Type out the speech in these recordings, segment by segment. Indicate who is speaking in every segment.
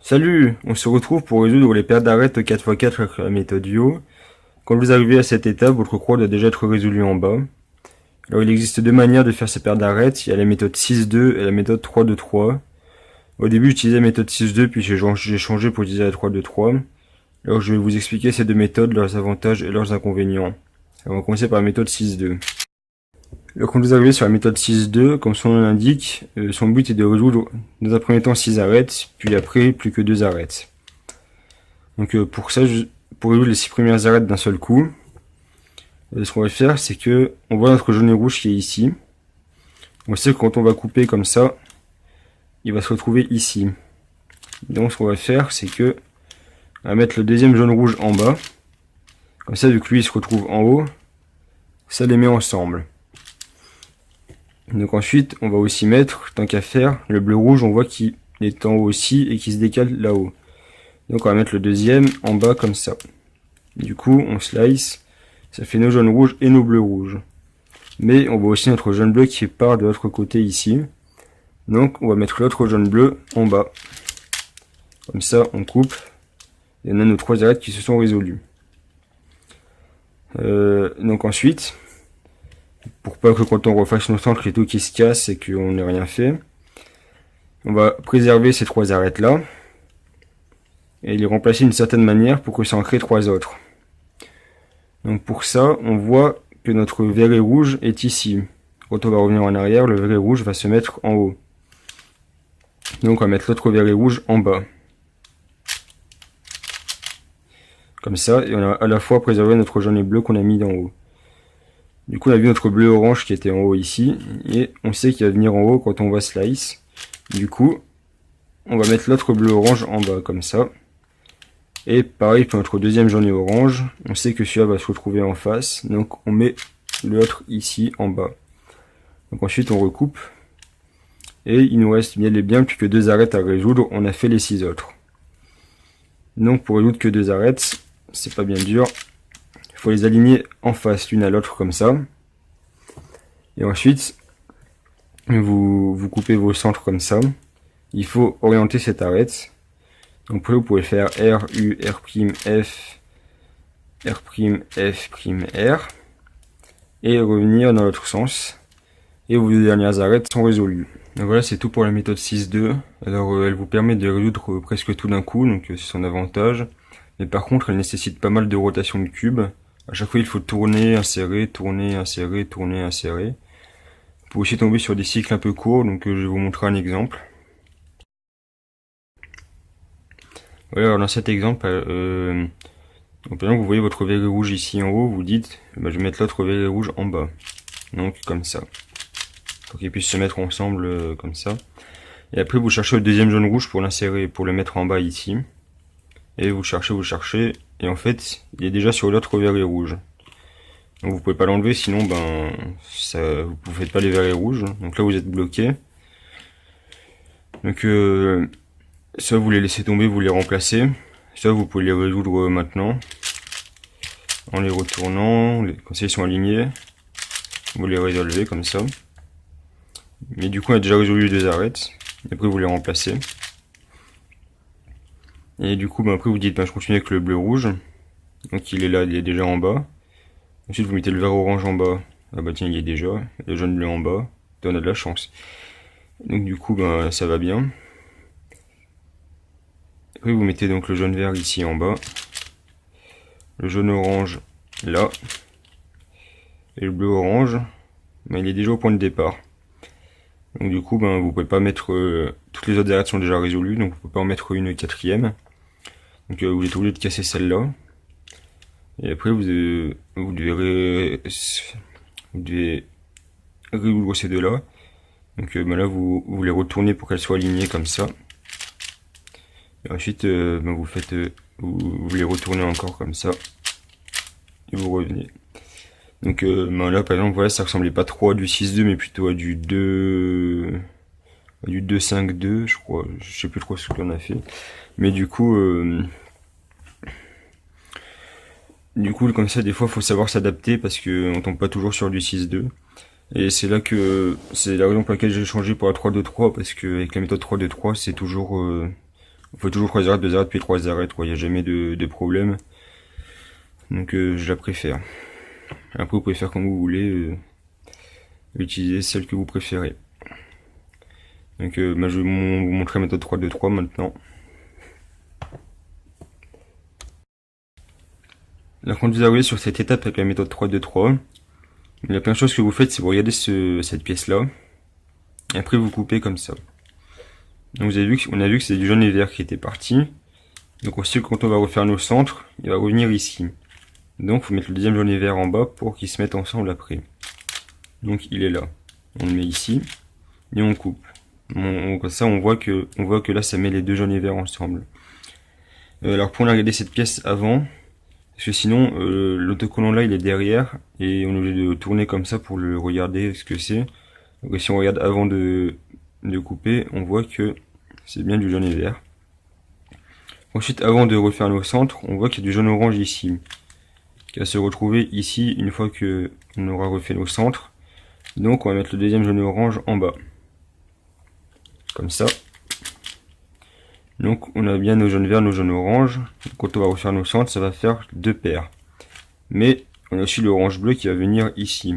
Speaker 1: Salut, on se retrouve pour résoudre les paires d'arêtes 4x4 avec la méthode Yo. Quand vous arrivez à cette étape, votre croix doit déjà être résolue en bas. Alors il existe deux manières de faire ces paires d'arêtes, il y a la méthode 6-2 et la méthode 3-2-3. Au début j'utilisais la méthode 6-2 puis j'ai changé pour utiliser la 3-2-3. Alors je vais vous expliquer ces deux méthodes, leurs avantages et leurs inconvénients. Alors on va commencer par la méthode 6-2. Alors quand vous arrivez sur la méthode 6-2, comme son nom l'indique, son but est de résoudre dans un premier temps 6 arêtes, puis après plus que 2 arêtes. Donc pour ça, pour résoudre les 6 premières arêtes d'un seul coup, ce qu'on va faire, c'est que on voit notre jaune et rouge qui est ici. On sait que quand on va couper comme ça, il va se retrouver ici. Donc ce qu'on va faire, c'est que on va mettre le deuxième jaune rouge en bas. Comme ça, vu que lui il se retrouve en haut, ça les met ensemble. Donc ensuite, on va aussi mettre, tant qu'à faire, le bleu rouge, on voit qu'il est en haut aussi et qu'il se décale là-haut. Donc on va mettre le deuxième en bas comme ça. Du coup, on slice, ça fait nos jaunes rouges et nos bleus rouges. Mais on voit aussi notre jaune bleu qui part de l'autre côté ici. Donc on va mettre l'autre jaune bleu en bas. Comme ça, on coupe. Et on a nos 3 arêtes qui se sont résolues. Donc ensuite, pour pas que quand on refasse nos centres, les tout qui se cassent et qu'on n'ait rien fait, on va préserver ces 3 arêtes là et les remplacer d'une certaine manière pour que ça en crée 3 autres. Donc pour ça, on voit que notre vert et rouge est ici. Quand on va revenir en arrière, le vert et rouge va se mettre en haut. Donc on va mettre l'autre vert et rouge en bas. Comme ça, et on a à la fois préservé notre jaune et bleu qu'on a mis d'en haut. Du coup, on a vu notre bleu orange qui était en haut ici, et on sait qu'il va venir en haut quand on va slice. Du coup, on va mettre l'autre bleu orange en bas, comme ça. Et pareil pour notre deuxième jaune et orange, on sait que celui-là va se retrouver en face, donc on met l'autre ici en bas. Donc ensuite on recoupe, et il nous reste bien et bien plus que 2 arêtes à résoudre, on a fait les 6 autres. Donc pour résoudre que 2 arêtes, c'est pas bien dur, il faut les aligner en face l'une à l'autre comme ça. Et ensuite, vous coupez vos centres comme ça. Il faut orienter cette arête. Donc vous pouvez faire R, U, R', F, R', F', R. Et revenir dans l'autre sens. Et vos 2 dernières arêtes sont résolues. Donc voilà, c'est tout pour la méthode 6-2. Alors elle vous permet de résoudre presque tout d'un coup, donc c'est son avantage. Mais par contre, elle nécessite pas mal de rotation de cubes. À chaque fois, il faut tourner, insérer, tourner, insérer, tourner, insérer. Vous pouvez aussi tomber sur des cycles un peu courts, donc je vais vous montrer un exemple. Voilà, alors dans cet exemple, donc par exemple, vous voyez votre vert rouge ici en haut, vous dites, bah, je vais mettre l'autre vert rouge en bas. Donc comme ça. Pour qu'ils puissent se mettre ensemble comme ça. Et après, vous cherchez le deuxième jaune rouge pour l'insérer, pour le mettre en bas ici. Et vous cherchez, et en fait, il est déjà sur l'autre vert et rouge. Donc vous pouvez pas l'enlever, sinon ben ça, vous faites pas les verts et rouges. Donc là vous êtes bloqué. Donc soit vous les laissez tomber, vous les remplacez, soit vous pouvez les résoudre maintenant en les retournant, quand ils sont alignés, vous les résolvez comme ça. Mais du coup on a déjà résolu les 2 arêtes, et après vous les remplacez. Et du coup ben, après vous dites ben, je continue avec le bleu rouge, donc il est là, il est déjà en bas. Ensuite vous mettez le vert orange en bas, ah bah tiens il y est déjà, le jaune bleu en bas, on a de la chance. Donc du coup ben, ça va bien. Après vous mettez donc le jaune vert ici en bas, le jaune orange là, et le bleu orange, ben, il est déjà au point de départ. Donc du coup ben, vous pouvez pas mettre, toutes les autres arêtes sont déjà résolues, donc vous pouvez pas en mettre une 4e. Donc vous êtes obligé de casser celle-là. Et après vous devez résoudre ces 2 là. Donc ben là vous les retournez pour qu'elles soient alignées comme ça. Et ensuite ben vous faites vous les retournez encore comme ça. Et vous revenez. Donc ben là par exemple voilà, ça ressemblait pas trop à du 6-2 mais plutôt à du 2-5-2 je crois. Je sais plus trop ce qu'on a fait. Mais du coup comme ça des fois faut savoir s'adapter parce que on tombe pas toujours sur du 6-2. Et c'est là que c'est la raison pour laquelle j'ai changé pour la 3-2-3 parce que avec la méthode 3-2-3 c'est toujours Il faut toujours 3 arêtes, 2 arêtes, puis 3 arêtes, quoi. Il n'y a jamais de problème. Donc je la préfère. Après vous pouvez faire comme vous voulez. Utiliser celle que vous préférez. Donc je vais vous montrer la méthode 3-2-3 maintenant. Là, quand vous arrivez sur cette étape avec la méthode 3-2-3, il y a plein de choses que vous faites, c'est vous regardez cette pièce là, et après vous coupez comme ça. Donc vous avez vu on a vu que c'est du jaune et vert qui était parti. Donc aussi quand on va refaire nos centres, il va revenir ici. Donc il faut mettre le deuxième jaune et vert en bas pour qu'ils se mettent ensemble après. Donc il est là. On le met ici et on coupe. Comme ça on voit que là ça met les deux jaunes et verts ensemble. Alors pour regarder cette pièce avant, parce que sinon l'autocollant là il est derrière et on est obligé de tourner comme ça pour le regarder ce que c'est. Donc si on regarde avant de couper, on voit que c'est bien du jaune et vert. Ensuite, avant de refaire nos centres, on voit qu'il y a du jaune orange ici, qui va se retrouver ici une fois que on aura refait nos centres. Donc on va mettre le deuxième jaune orange en bas, comme ça. Donc on a bien nos jaunes verts, nos jaunes oranges. Quand on va refaire nos centres, ça va faire deux paires. Mais on a aussi l'orange bleu qui va venir ici.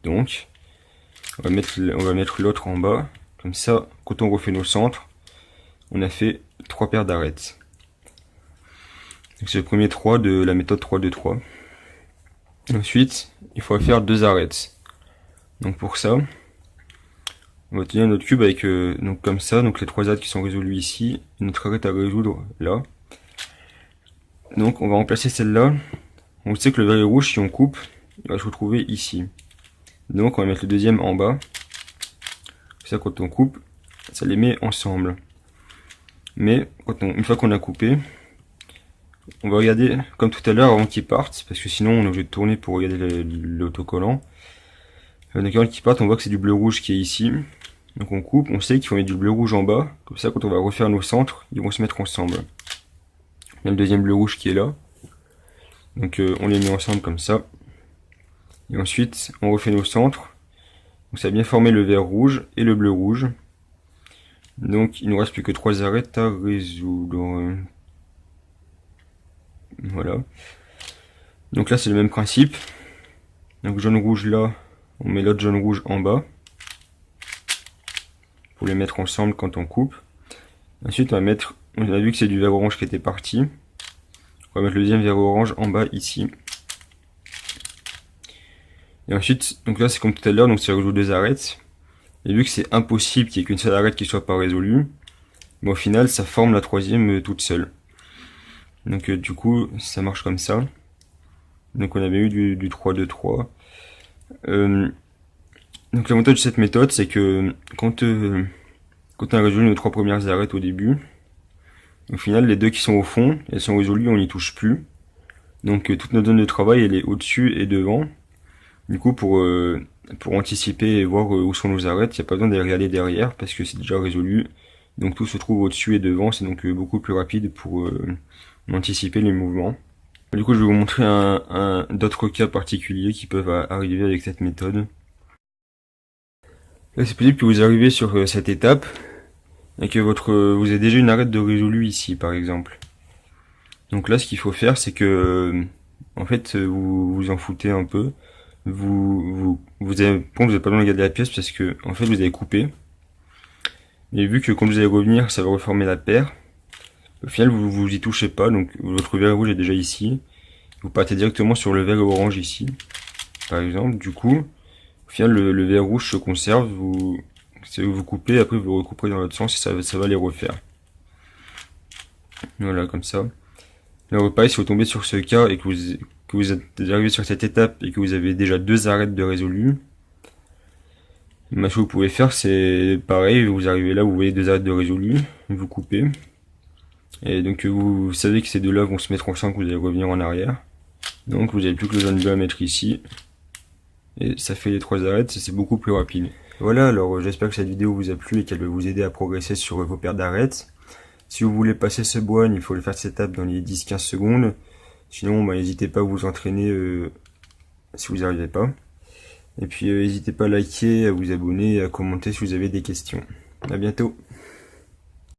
Speaker 1: Donc on va mettre l'autre en bas. Comme ça, quand on refait nos centres, on a fait 3 paires d'arêtes. C'est le premier 3 de la méthode 3-2-3. Ensuite, il faut faire 2 arêtes. Donc pour ça, on va tenir notre cube avec donc comme ça, donc les 3 arêtes qui sont résolues ici, et notre arête à résoudre là. Donc on va remplacer celle-là. On sait que le vert et rouge, si on coupe, il va se retrouver ici. Donc on va mettre le deuxième en bas. Ça, quand on coupe, ça les met ensemble. Mais une fois qu'on a coupé, on va regarder comme tout à l'heure avant qu'ils partent, parce que sinon on est obligé de tourner pour regarder l'autocollant. Donc avant qu'ils partent, on voit que c'est du bleu rouge qui est ici. Donc on coupe, on sait qu'il faut mettre du bleu rouge en bas, comme ça quand on va refaire nos centres, ils vont se mettre ensemble. Il y a le deuxième bleu rouge qui est là. Donc on les met ensemble comme ça. Et ensuite on refait nos centres. Donc ça a bien formé le vert rouge et le bleu rouge. Donc il nous reste plus que 3 arêtes à résoudre. Voilà. Donc là c'est le même principe. Donc jaune rouge là, on met l'autre jaune rouge en bas. Pour les mettre ensemble quand on coupe. Ensuite on a vu que c'est du vert orange qui était parti. On va mettre le deuxième vert orange en bas ici. Et ensuite, donc là c'est comme tout à l'heure, donc c'est résoudre 2 arêtes. Et vu que c'est impossible qu'il n'y ait qu'une seule arête qui soit pas résolue, mais au final ça forme la troisième toute seule. Donc du coup ça marche comme ça. Donc on avait eu du 3-2-3. Donc l'avantage de cette méthode c'est que quand on a résolu nos 3 premières arêtes au début, au final les 2 qui sont au fond, elles sont résolues, on n'y touche plus. Donc toute notre zone de travail elle est au-dessus et devant. Du coup pour anticiper et voir où sont nos arêtes, il n'y a pas besoin d'aller regarder derrière parce que c'est déjà résolu. Donc tout se trouve au-dessus et devant, c'est donc beaucoup plus rapide pour anticiper les mouvements. Du coup je vais vous montrer d'autres cas particuliers qui peuvent arriver avec cette méthode. Là c'est possible que vous arrivez sur cette étape et que vous avez déjà une arête de résolu ici par exemple. Donc là ce qu'il faut faire c'est que en fait vous vous en foutez un peu. Vous avez pas besoin de regarder la pièce parce que en fait vous avez coupé. Mais vu que quand vous allez revenir ça va reformer la paire, au final vous y touchez pas, donc votre vert rouge est déjà ici. Vous partez directement sur le vert orange ici, par exemple. Du coup, au final le vert rouge se conserve, vous coupez, après vous recouperez dans l'autre sens et ça va les refaire. Voilà, comme ça. Là pareil, si vous tombez sur ce cas et que vous êtes arrivé sur cette étape et que vous avez déjà 2 arêtes de résolu, ce que vous pouvez faire c'est pareil, vous arrivez là, vous voyez 2 arêtes de résolu, vous coupez. Et donc vous savez que ces deux là vont se mettre ensemble, que vous allez revenir en arrière. Donc vous n'avez plus que le jaune bleu à mettre ici. Et ça fait les 3 arêtes, c'est beaucoup plus rapide. Voilà, alors j'espère que cette vidéo vous a plu et qu'elle va vous aider à progresser sur vos paires d'arêtes. Si vous voulez passer ce boigne, il faut le faire cette étape dans les 10-15 secondes. Sinon, n'hésitez pas à vous entraîner si vous n'y arrivez pas. Et puis n'hésitez pas à liker, à vous abonner et à commenter si vous avez des questions. À bientôt.